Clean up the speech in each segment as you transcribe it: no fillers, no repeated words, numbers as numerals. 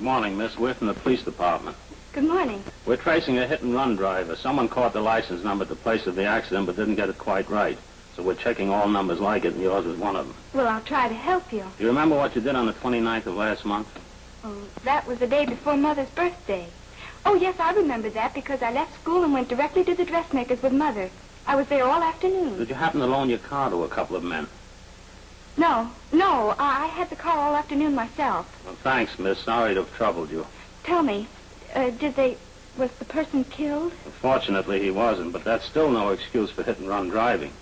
morning, miss. We're from the police department. Good morning. We're tracing a hit-and-run driver. Someone caught the license number at the place of the accident but didn't get it quite right. So we're checking all numbers like it, and yours is one of them. Well, I'll try to help you. Do you remember what you did on the 29th of last month? Oh, that was the day before Mother's birthday. Oh, yes, I remember that because I left school and went directly to the dressmaker's with Mother. I was there all afternoon. Did you happen to loan your car to a couple of men? No, I had the car all afternoon myself. Well, thanks, miss. Sorry to have troubled you. Tell me, was the person killed? Fortunately, he wasn't, but that's still no excuse for hit-and-run driving.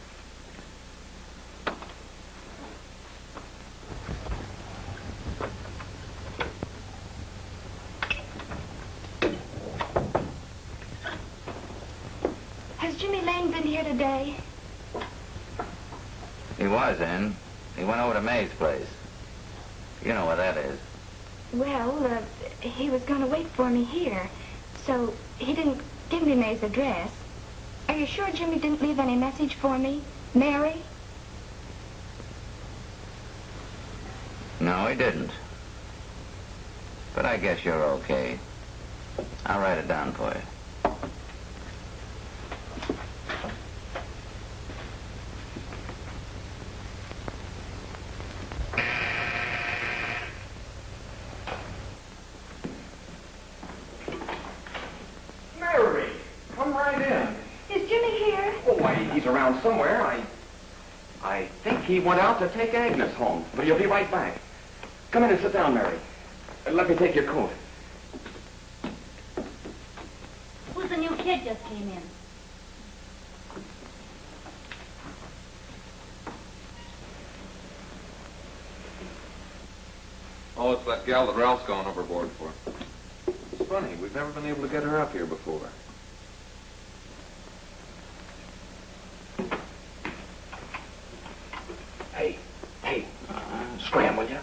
Has Jimmy Lane been here today? He was in. He went over to May's place. You know where that is. Well, he was going to wait for me here, so he didn't give me May's address. Are you sure Jimmy didn't leave any message for me? Mary? No, he didn't. But I guess you're okay. I'll write it down for you. Somewhere. I think he went out to take Agnes home, but he'll be right back. Come in and sit down, Mary. Let me take your coat. Who's the new kid just came in? Oh, it's that gal that Ralph's gone overboard for. It's funny, we've never been able to get her up here before. Hey, scram, will you?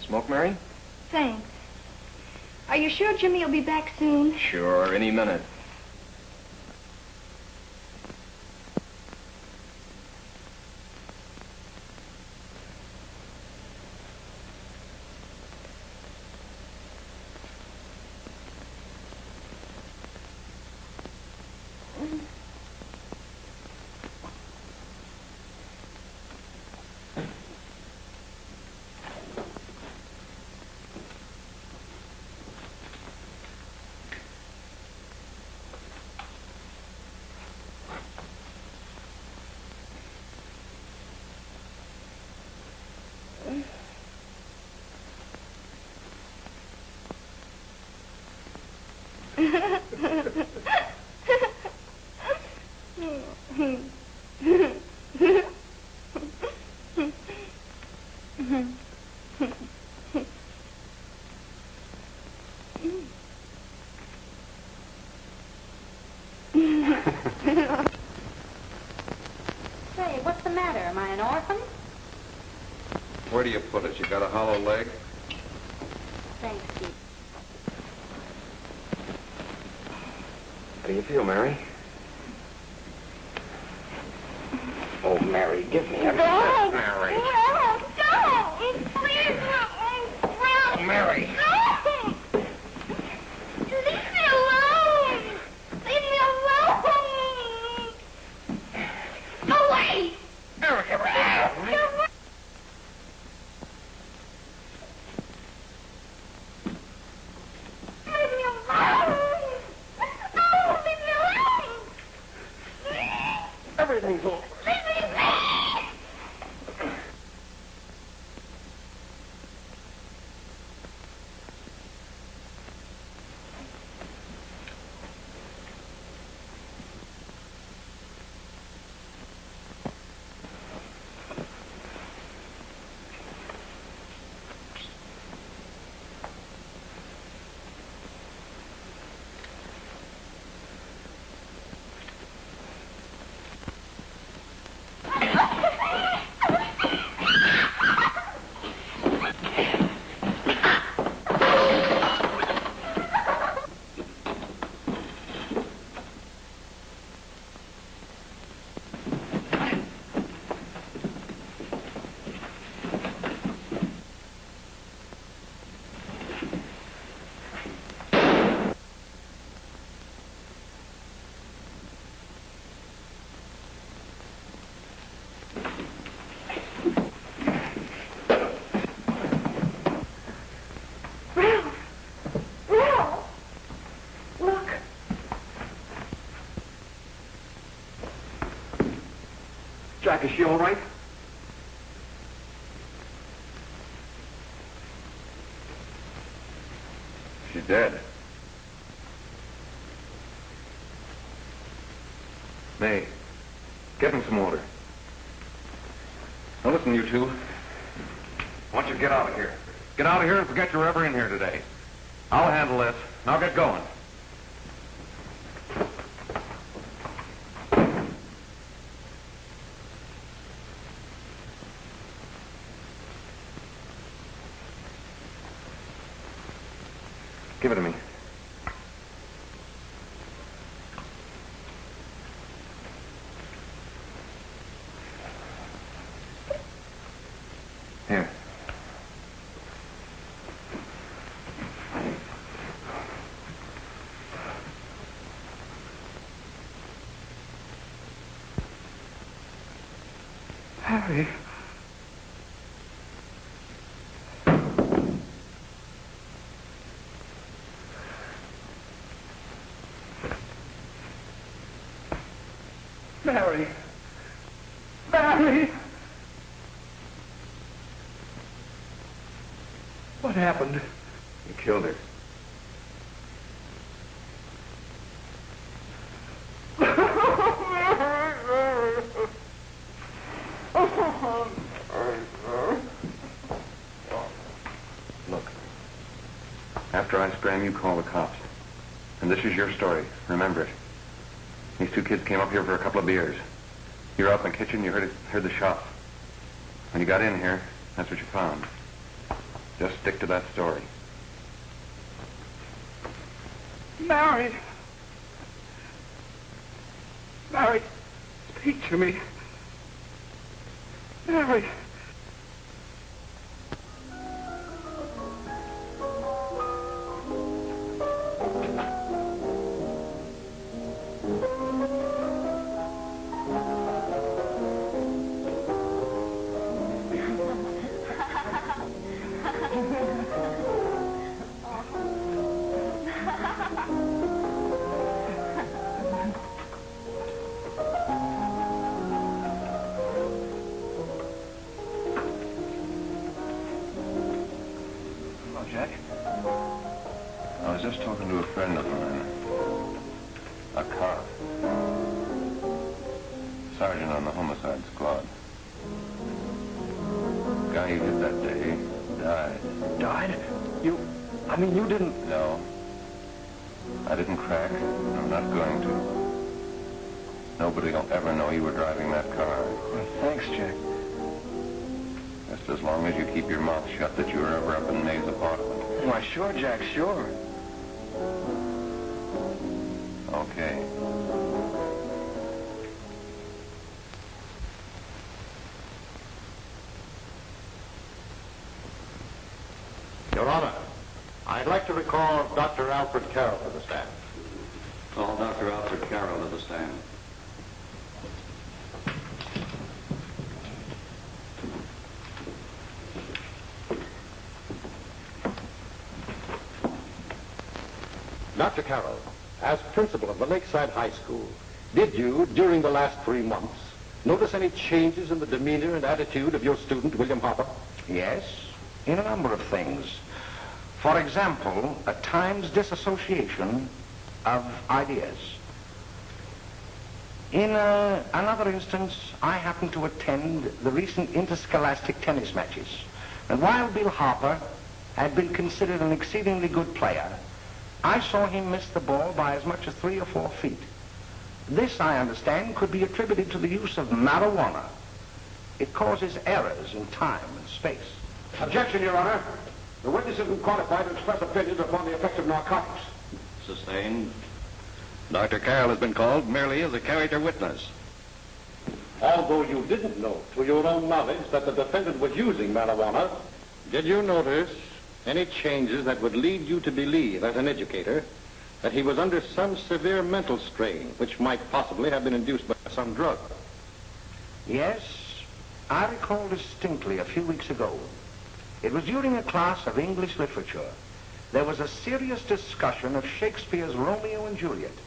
Smoke, Mary? Thanks. Are you sure Jimmy will be back soon? Sure, any minute. Say, what's the matter? Am I an orphan? Where do you put it? You got a hollow leg? Thanks, Steve. How do you feel, Mary? Oh, Mary, give me a Don't! Mary. No, don't! Please, no! Mary. No! Leave me alone! Leave me alone! Away! Mary, get out. Leave me alone! Oh, leave me alone! Everything's all Leave me alone! Jack, is she all right? She's dead. May, get him some water. Now listen, you two. I want you to get out of here. Get out of here and forget you're ever in here today. I'll handle this. Now get going. Give it to me. Here. Harry. Mary. Mary. What happened? You killed her. Look. After I scram, you call the cops. And this is your story. Remember it. These two kids came up here for a couple of beers. You were out in the kitchen, you heard the shots. When you got in here, that's what you found. Just stick to that story. Mary. Mary, speak to me. Mary. Jack? I was just talking to a friend of mine. A cop. Sergeant on the homicide squad. Guy you hit that day died. Died? You didn't... No. I didn't crack. I'm not going to. Nobody will ever know you were driving that car. Well, thanks, Jack. Just as long as you keep your mouth shut that you were ever up in May's apartment. Why, sure, Jack, sure. Okay. Your Honor, I'd like to recall Dr. Alfred Carroll to the stand. Call Dr. Alfred Carroll to the stand. Dr. Carroll, as principal of the Lakeside High School, did you, during the last 3 months, notice any changes in the demeanor and attitude of your student, William Harper? Yes, in a number of things. For example, at times disassociation of ideas. In another instance, I happened to attend the recent interscholastic tennis matches. And while Bill Harper had been considered an exceedingly good player, I saw him miss the ball by as much as 3 or 4 feet. This, I understand, could be attributed to the use of marijuana. It causes errors in time and space. Objection, Your Honor. The witness has been qualified to express opinions upon the effects of narcotics. Sustained. Dr. Carroll has been called merely as a character witness. Although you didn't know, to your own knowledge, that the defendant was using marijuana, did you notice any changes that would lead you to believe, as an educator, that he was under some severe mental strain, which might possibly have been induced by some drug? Yes, I recall distinctly a few weeks ago. It was during a class of English literature. There was a serious discussion of Shakespeare's Romeo and Juliet,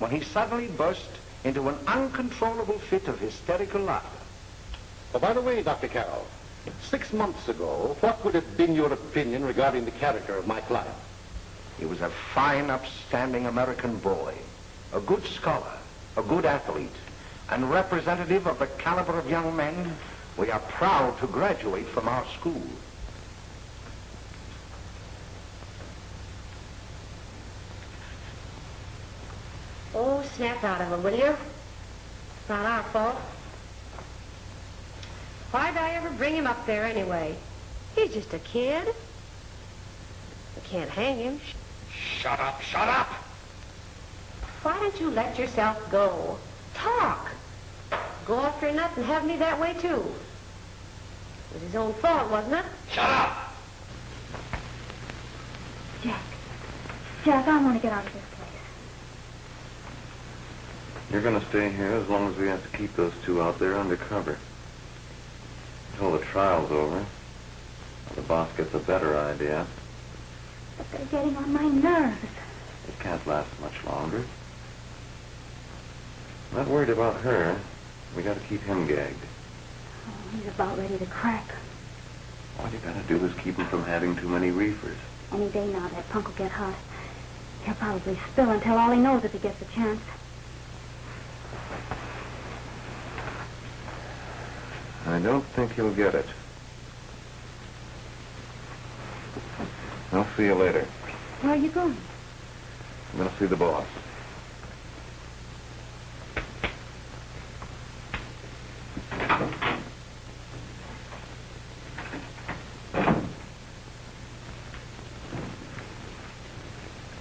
when he suddenly burst into an uncontrollable fit of hysterical laughter. Oh, by the way, Dr. Carroll, 6 months ago, what would have been your opinion regarding the character of my client? He was a fine, upstanding American boy, a good scholar, a good athlete, and representative of the caliber of young men we are proud to graduate from our school. Oh, snap out of it, will you? It's not our fault. Why'd I ever bring him up there anyway? He's just a kid. We can't hang him. Shut up, shut up! Why don't you let yourself go? Talk. Go after nut and have me that way, too. It was his own fault, wasn't it? Shut up! Jack, I want to get out of this place. You're going to stay here as long as we have to keep those two out there undercover. Until the trial's over. Or the boss gets a better idea. But they're getting on my nerves. It can't last much longer. I'm not worried about her. We got to keep him gagged. Oh, he's about ready to crack. All you got to do is keep him from having too many reefers. Any day now, that punk will get hot. He'll probably spill and tell all he knows if he gets a chance. I don't think he'll get it. I'll see you later. Where are you going? I'm going to see the boss.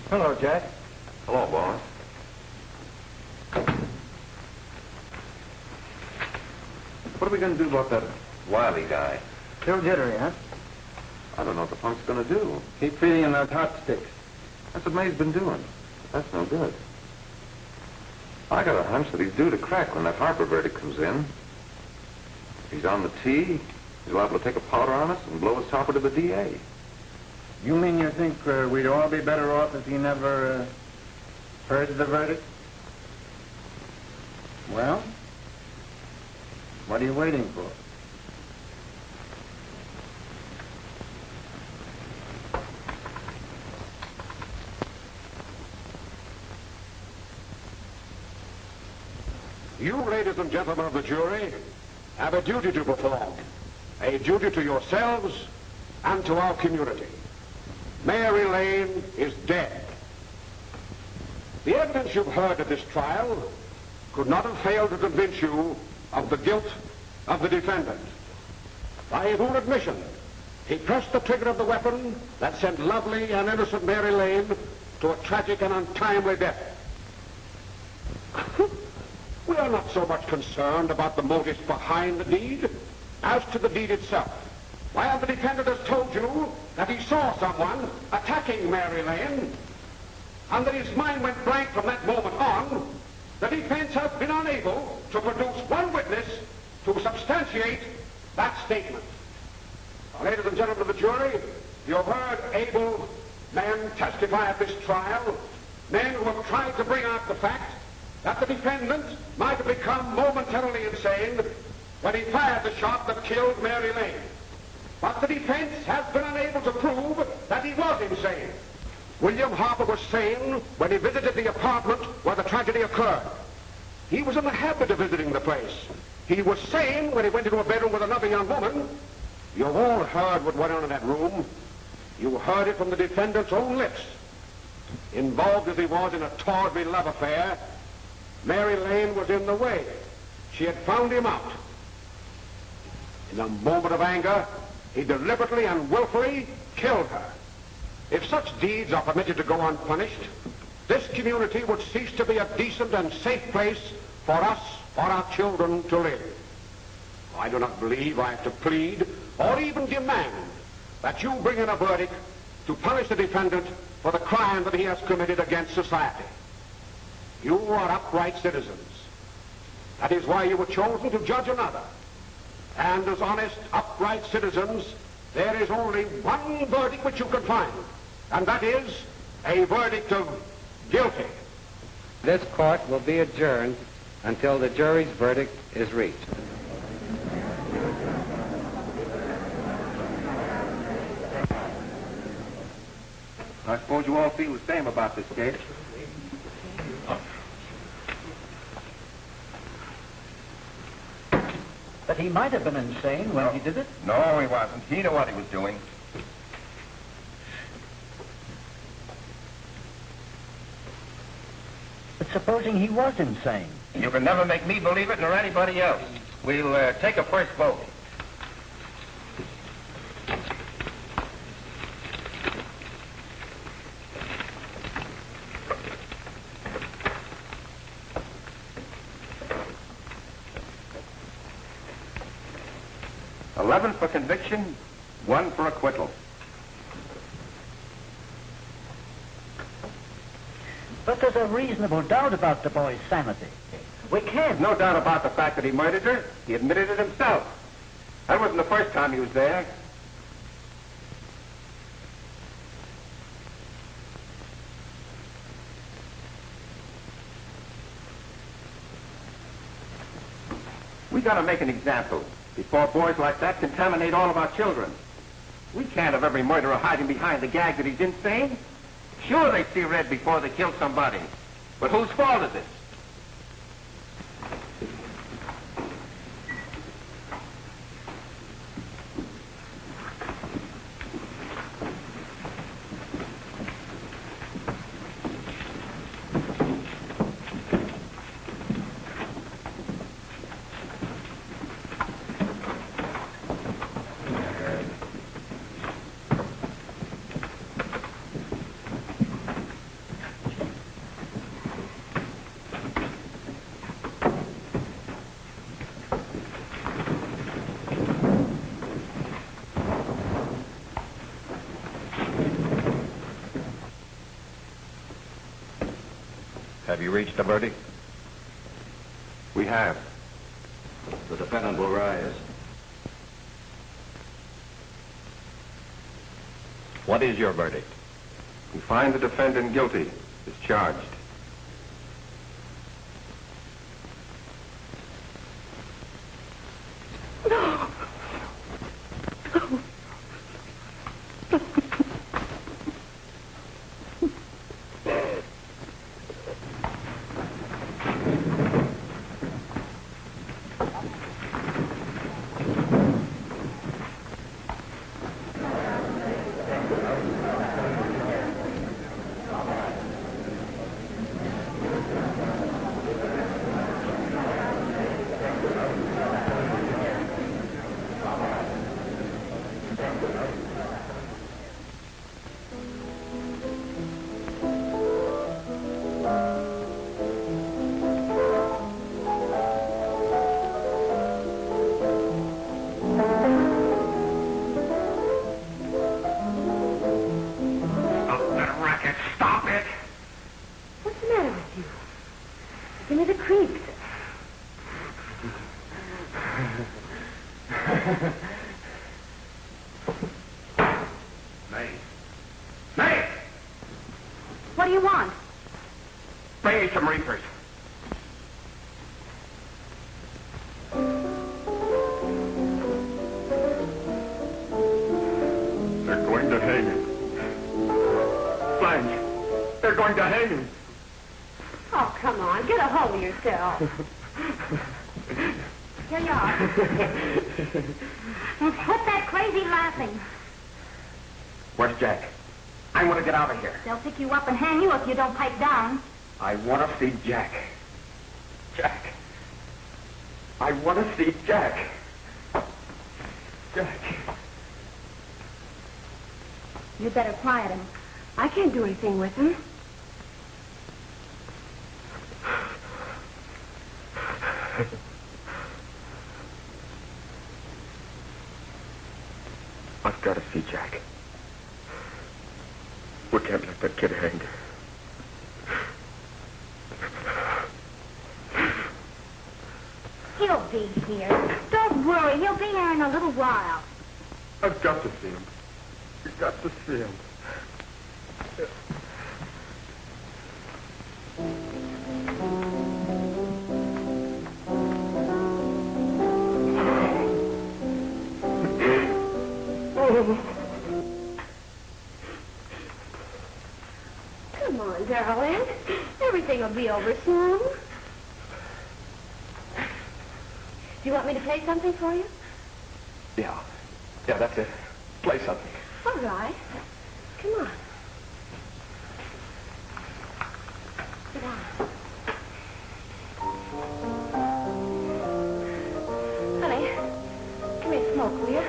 Hello, Jack. Hello, boss. What are we going to do about that Wiley guy? Still jittery, huh? I don't know what the punk's going to do. Keep feeding him those hot sticks. That's what May's been doing. That's no good. I got a hunch that he's due to crack when that Harper verdict comes in. He's on the tee. He's liable to take a powder on us and blow his topper to the DA. You mean you think we'd all be better off if he never heard the verdict? Well, what are you waiting for? You, ladies and gentlemen of the jury, have a duty to perform. A duty to yourselves and to our community. Mary Lane is dead. The evidence you've heard at this trial could not have failed to convince you of the guilt of the defendant. By his own admission, he pressed the trigger of the weapon that sent lovely and innocent Mary Lane to a tragic and untimely death. We are not so much concerned about the motives behind the deed as to the deed itself. While the defendant has told you that he saw someone attacking Mary Lane and that his mind went blank from that moment on, the defense has been unable to produce one witness to substantiate that statement. Now, ladies and gentlemen of the jury, you have heard able men testify at this trial, men who have tried to bring out the fact that the defendant might have become momentarily insane when he fired the shot that killed Mary Lane. But the defense has been unable to prove that he was insane. William Harper was sane when he visited the apartment where the tragedy occurred. He was in the habit of visiting the place. He was sane when he went into a bedroom with another young woman. You've all heard what went on in that room. You heard it from the defendant's own lips. Involved as he was in a tawdry love affair, Mary Lane was in the way. She had found him out. In a moment of anger, he deliberately and willfully killed her. If such deeds are permitted to go unpunished, this community would cease to be a decent and safe place for us, for our children to live. I do not believe I have to plead or even demand that you bring in a verdict to punish the defendant for the crime that he has committed against society. You are upright citizens. That is why you were chosen to judge another. And as honest, upright citizens, there is only one verdict which you can find, and that is a verdict of guilty. This court will be adjourned until the jury's verdict is reached. I suppose you all feel the same about this case. But he might have been insane when he did it. No, he wasn't. He knew what he was doing. But supposing he was insane? You can never make me believe it nor anybody else. We'll take a first vote. $11 for conviction, 1 for acquittal. But there's a reasonable doubt about the boy's sanity. We can't. No doubt about the fact that he murdered her. He admitted it himself. That wasn't the first time he was there. We gotta make an example before boys like that contaminate all of our children. We can't have every murderer hiding behind the gag that he's insane. Sure, they see red before they kill somebody. But whose fault is it? Have you reached a verdict? We have. The defendant will rise. What is your verdict? We find the defendant guilty as charged. What do you want? Bring me some reefers. They're going to hang him. Blanche, they're going to hang him. Oh, come on. Get a hold of yourself. Here you are. Quit that crazy laughing. Where's Jack? I want to get out of here. They'll pick you up and hang you if you don't pipe down. I want to see Jack. Jack. I want to see Jack. Jack. You'd better quiet him. I can't do anything with him. I've got to see Jack. We can't let that kid hang. He'll be here. Don't worry. He'll be here in a little while. I've got to see him. You've got to see him. everything will be over soon. Do you want me to play something for you? Yeah, that's it. Play something. All right. Come on. Sit down. Honey, give me a smoke, will you?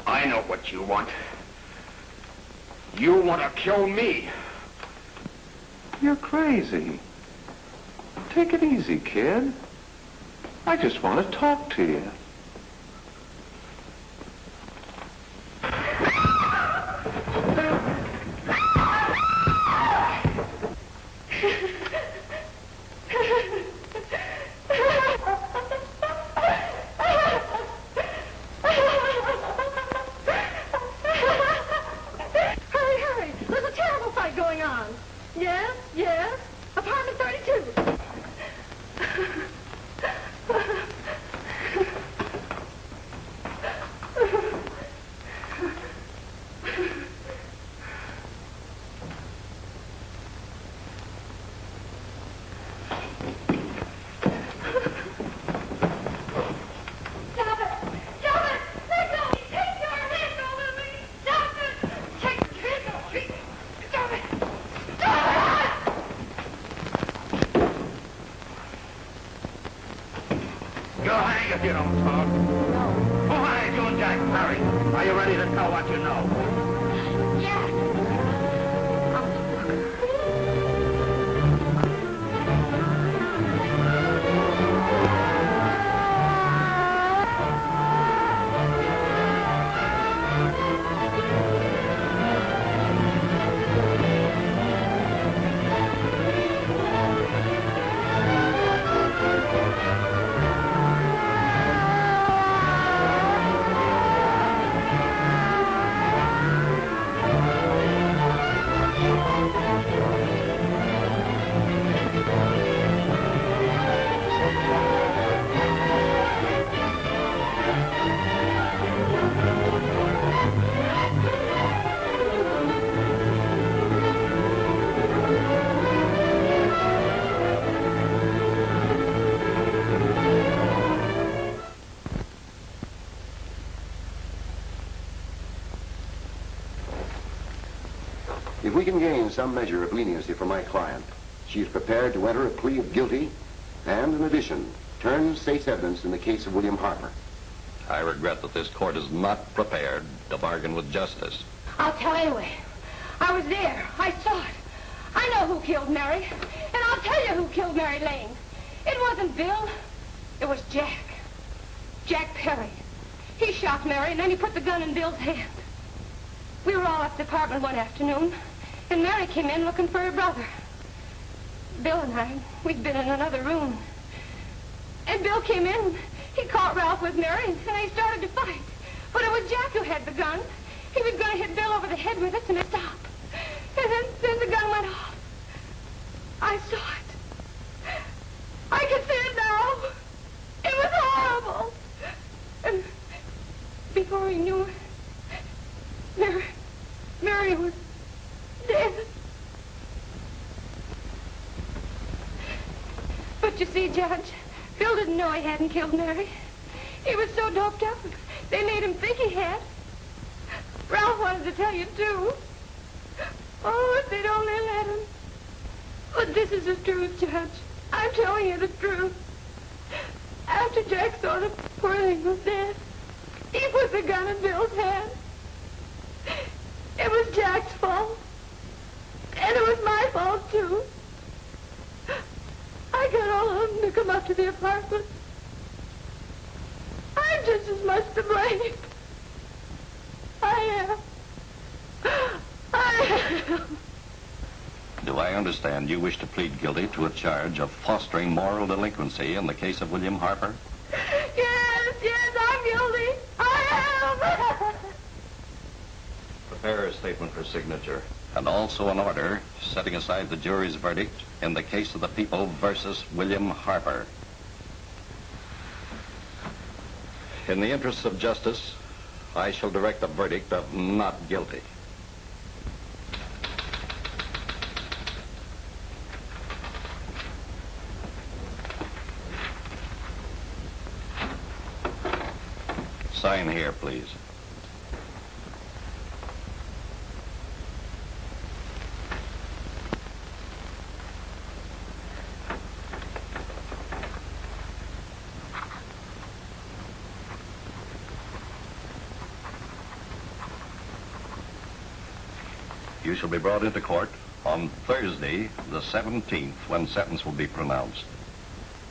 I know what you want. You want to kill me. You're crazy. Take it easy, kid. I just want to talk to you. You'll hang if you don't talk. No. Who hired you and Jack Perry? Are you ready to tell what you know? Jack! If we can gain some measure of leniency for my client, she is prepared to enter a plea of guilty and, in addition, turn state's evidence in the case of William Harper. I regret that this court is not prepared to bargain with justice. I'll tell anyway. I was there. I saw it. I know who killed Mary. And I'll tell you who killed Mary Lane. It wasn't Bill. It was Jack. Jack Perry. He shot Mary, and then he put the gun in Bill's hand. We were all at the apartment one afternoon, and Mary came in looking for her brother. Bill and I, we'd been in another room. And Bill came in. He caught Ralph with Mary, and they started to fight. But it was Jack who had the gun. He was going to hit Bill over the head with it, and it stopped. And then the gun went off. I saw it. I can see it now. It was horrible. before he knew it, Mary was dead. But you see, Judge, Bill didn't know he hadn't killed Mary. He was so doped up, they made him think he had. Ralph wanted to tell you, too. Oh, if they'd only let him. But this is the truth, Judge. I'm telling you the truth. After Jack saw the poor thing was dead, he put the gun in Bill's hand. It was Jack's fault. And it was my fault, too. I got all of them to come up to the apartment. I'm just as much to blame. I am. Do I understand you wish to plead guilty to a charge of fostering moral delinquency in the case of William Harper? Yes, I'm guilty. I am. Prepare a statement for signature. And also an order setting aside the jury's verdict in the case of the people versus William Harper. In the interests of justice, I shall direct a verdict of not guilty. Sign here, please. You shall be brought into court on Thursday, the 17th, when sentence will be pronounced.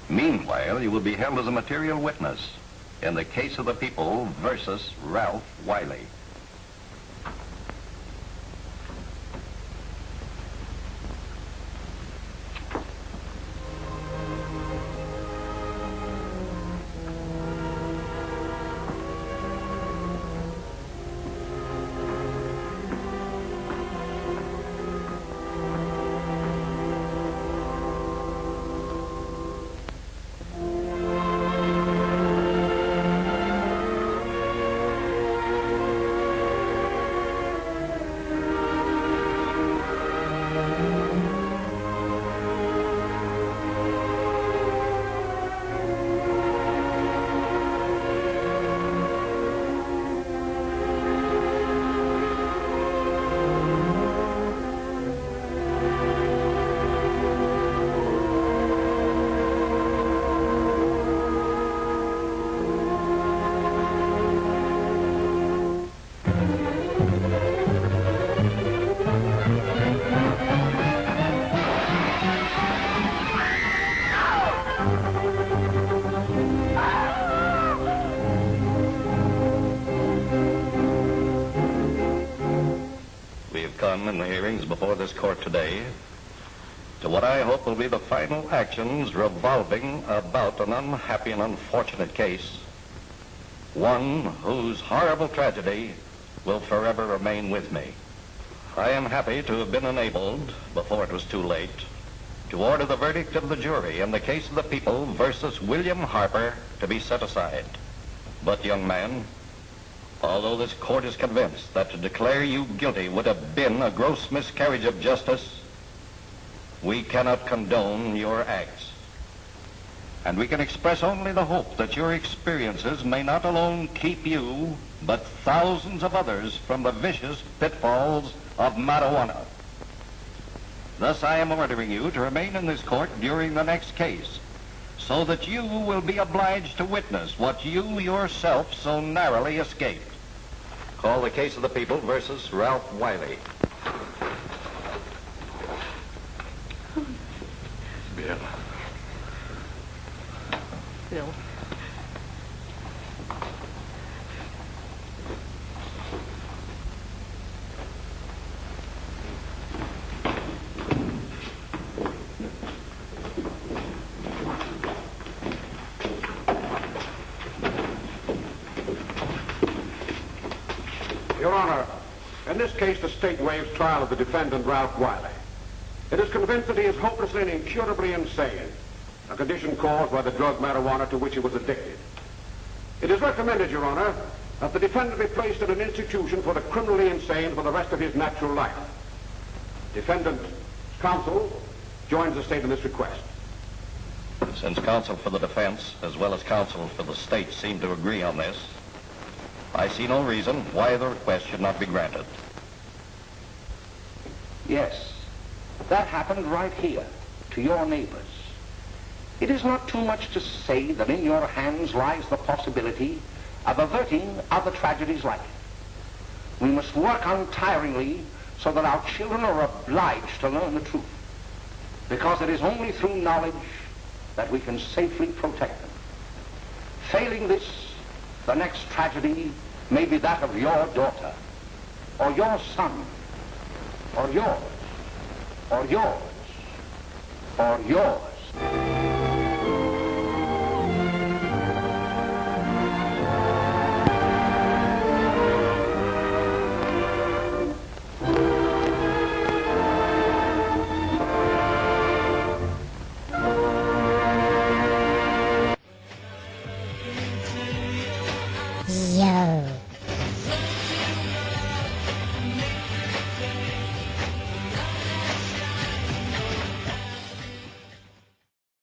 Meanwhile, you will be held as a material witness in the case of the people versus Ralph Wiley. In the hearings before this court today to what I hope will be the final actions revolving about an unhappy and unfortunate case, one whose horrible tragedy will forever remain with me. I am happy to have been enabled, before it was too late, to order the verdict of the jury in the case of the people versus William Harper to be set aside. But, young man, although this court is convinced that to declare you guilty would have been a gross miscarriage of justice, we cannot condone your acts. And we can express only the hope that your experiences may not alone keep you, but thousands of others from the vicious pitfalls of marijuana. Thus, I am ordering you to remain in this court during the next case, so that you will be obliged to witness what you yourself so narrowly escaped. Call the case of the people versus Ralph Wiley. Bill. Bill. Your Honor, in this case, the state waives trial of the defendant, Ralph Wiley. It is convinced that he is hopelessly and incurably insane, a condition caused by the drug marijuana to which he was addicted. It is recommended, Your Honor, that the defendant be placed in an institution for the criminally insane for the rest of his natural life. Defendant's counsel joins the state in this request. Since counsel for the defense, as well as counsel for the state, seem to agree on this, I see no reason why the request should not be granted. Yes, that happened right here, to your neighbors. It is not too much to say that in your hands lies the possibility of averting other tragedies like it. We must work untiringly so that our children are obliged to learn the truth, because it is only through knowledge that we can safely protect them. Failing this, the next tragedy may be that of your daughter, or your son, or yours, or yours, or yours.